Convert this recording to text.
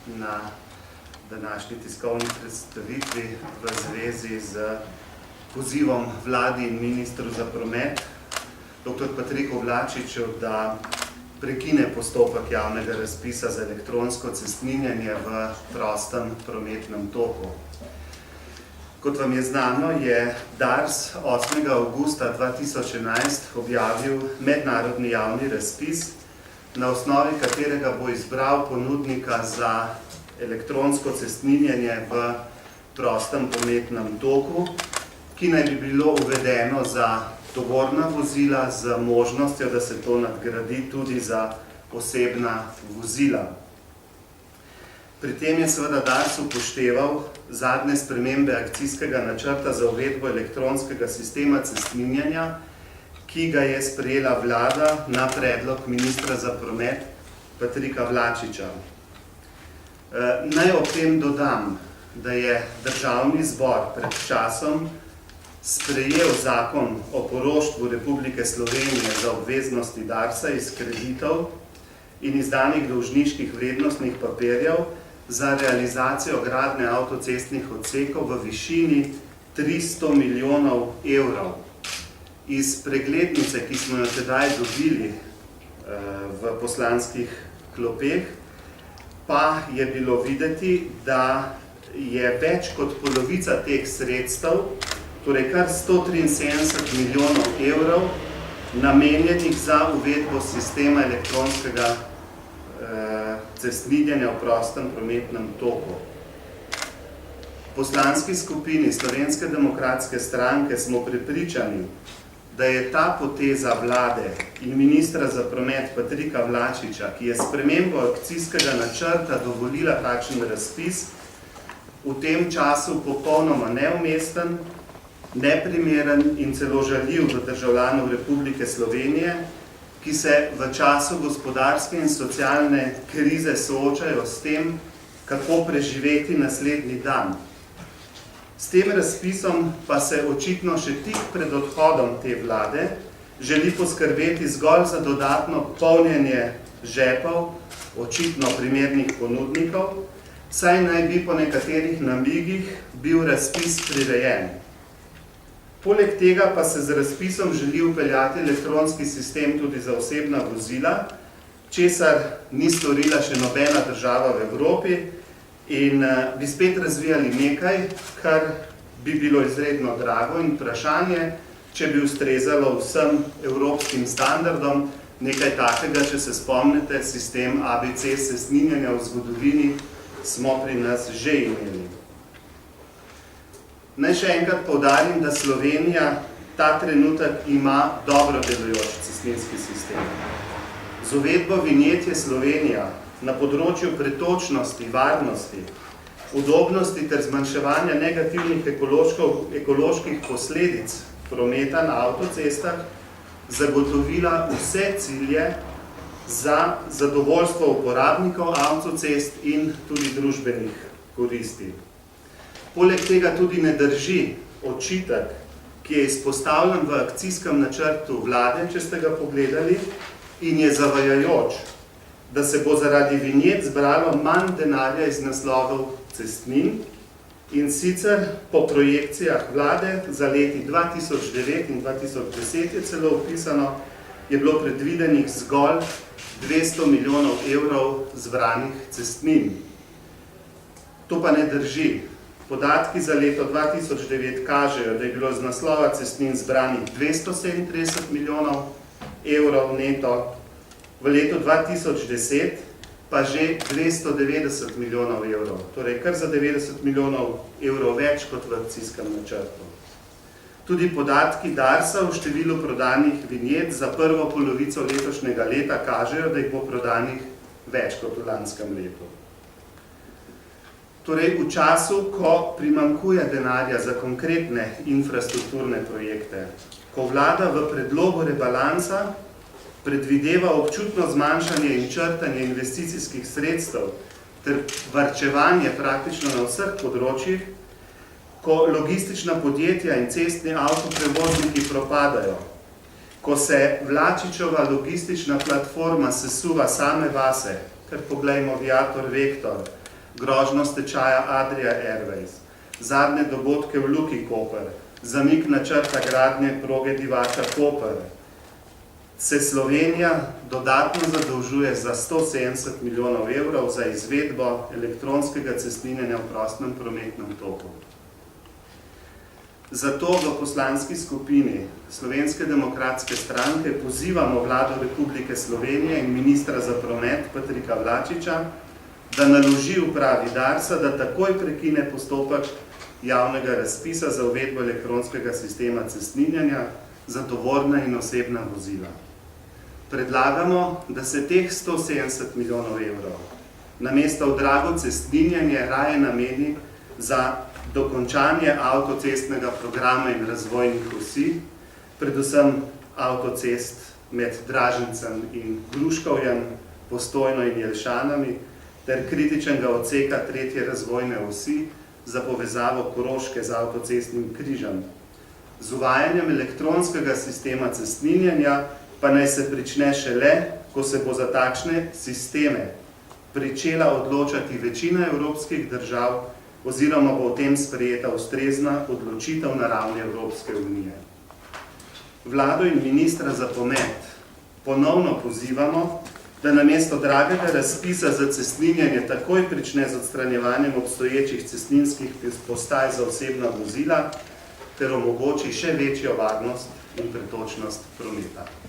na današnji tiskovni predstavitvi v zvezi z pozivom vladi in ministru za promet, dr. Patriku Vlačiču, da prekine postopek javnega razpisa za elektronsko cestninjenje v prostem prometnem toku. Kot vam je znano, je DARS 8. avgusta 2011 objavil mednarodni javni razpis, na osnovi katerega bo izbral ponudnika za elektronsko cestninjenje v prostem prometnem toku, ki naj bi bilo uvedeno za tovorna vozila z možnostjo, da se to nadgradi tudi za osebna vozila. Pri tem je seveda DARS upošteval zadnje spremembe akcijskega načrta za uvedbo elektronskega sistema cestninjenja, ki ga je sprejela vlada na predlog ministra za promet Patrika Vlačiča. Naj ob tem dodam, da je Državni zbor pred časom sprejel zakon o poroštvu Republike Slovenije za obveznosti DARS-a iz kreditov in izdanih dolžniških vrednostnih papirjev za realizacijo gradnje avtocestnih odsekov v višini 300 milijonov evrov. Iz preglednice, ki smo jo tedaj dobili v poslanskih klopeh, pa je bilo videti, da je več kot polovica teh sredstev, torej kar 173 milijonov evrov, namenjenih za uvedbo sistema elektronskega cestninjenja v prostem prometnem toku. V poslanski skupini Slovenske demokratske stranke smo prepričani, da je ta poteza vlade in ministra za promet Patrika Vlačiča, ki je spremembo akcijskega načrta dovolila takšen razpis, v tem času popolnoma neumesten, neprimeren in celo žaljiv do državljanov Republike Slovenije, ki se v času gospodarske in socialne krize soočajo s tem, kako preživeti naslednji dan. S tem razpisom pa se očitno še tik pred odhodom te vlade želi poskrbeti zgolj za dodatno polnjenje žepov, očitno primernih ponudnikov, saj naj bi po nekaterih namigih bil razpis prirejen. Poleg tega pa se z razpisom želi vpeljati elektronski sistem tudi za osebna vozila, česar ni storila še nobena država v Evropi, in bi spet razvijali nekaj, kar bi bilo izredno drago in vprašanje, če bi ustrezalo vsem evropskim standardom, nekaj takega, če se spomnite, sistem ABC cestninjenja v zgodovini smo pri nas že imeli. Naj še enkrat poudarim, da Slovenija ta trenutek ima dobro delujoč cestninski sistem. Z uvedbo vinjet je Slovenija na področju pretočnosti, varnosti, udobnosti ter zmanjševanja negativnih ekoloških posledic prometa na avtocestah zagotovila vse cilje za zadovoljstvo uporabnikov avtocest in tudi družbenih koristi. Poleg tega tudi ne drži očitek, ki je izpostavljen v akcijskem načrtu vlade, če ste ga pogledali, in je zavajajoč, da se bo zaradi vinjet zbralo manj denarja iz naslovov cestnin, in sicer po projekcijah vlade za leti 2009 in 2010 je celo opisano, je bilo predvidenih zgolj 200 milijonov evrov zbranih cestnin. To pa ne drži. Podatki za leto 2009 kažejo, da je bilo z naslova cestnin zbranih 237 milijonov evrov neto, v letu 2010 pa že 290 milijonov evrov, torej kar za 90 milijonov evrov več kot v akcijskem načrtu. Tudi podatki DARS-a v številu prodanih vinjet za prvo polovico letošnjega leta kažejo, da jih bo prodanih več kot v lanskem letu. Torej, v času, ko primanjkuje denarja za konkretne infrastrukturne projekte, ko vlada v predlogu rebalansa predvideva občutno zmanjšanje in črtanje investicijskih sredstev ter varčevanje praktično na vseh področjih, ko logistična podjetja in cestni avtoprevozniki propadajo, ko se Vlačičova logistična platforma sesuva same vase, ker poglejmo Viator Vektor, grožnjo stečaja Adria Airways, zadnje dogodke v Luki Koper, zamik načrta gradnje proge Divača-Koper, se Slovenija dodatno zadolžuje za 170 milijonov evrov za izvedbo elektronskega cestninjenja v prostem prometnem toku. Zato v poslanski skupini Slovenske demokratske stranke pozivamo Vlado Republike Slovenije in ministra za promet Patrika Vlačiča, da naloži upravi Darsa, da takoj prekine postopek javnega razpisa za uvedbo elektronskega sistema cestninjenja za tovorna in osebna vozila. Predlagamo, da se teh 170 milijonov evrov namesto v drago cestninjenje raje nameni za dokončanje avtocestnega programa in razvojnih osi, predvsem avtocest med Dražencem in Gruškovjem, Postojno in Jelšanami, ter kritičnega odseka 3. razvojne osi za povezavo Koroške z avtocestnim križem. Z uvajanjem elektronskega sistema cestninjenja pa naj se prične šele, ko se bo za takšne sisteme pričela odločati večina evropskih držav oziroma bo o tem sprejeta ustrezna odločitev na ravni Evropske unije. Vlado in ministra za promet ponovno pozivamo, da namesto dragega razpisa za cestninjenje takoj prične z odstranjevanjem obstoječih cestninskih postaj za osebna vozila ter omogoči še večjo varnost in pretočnost prometa.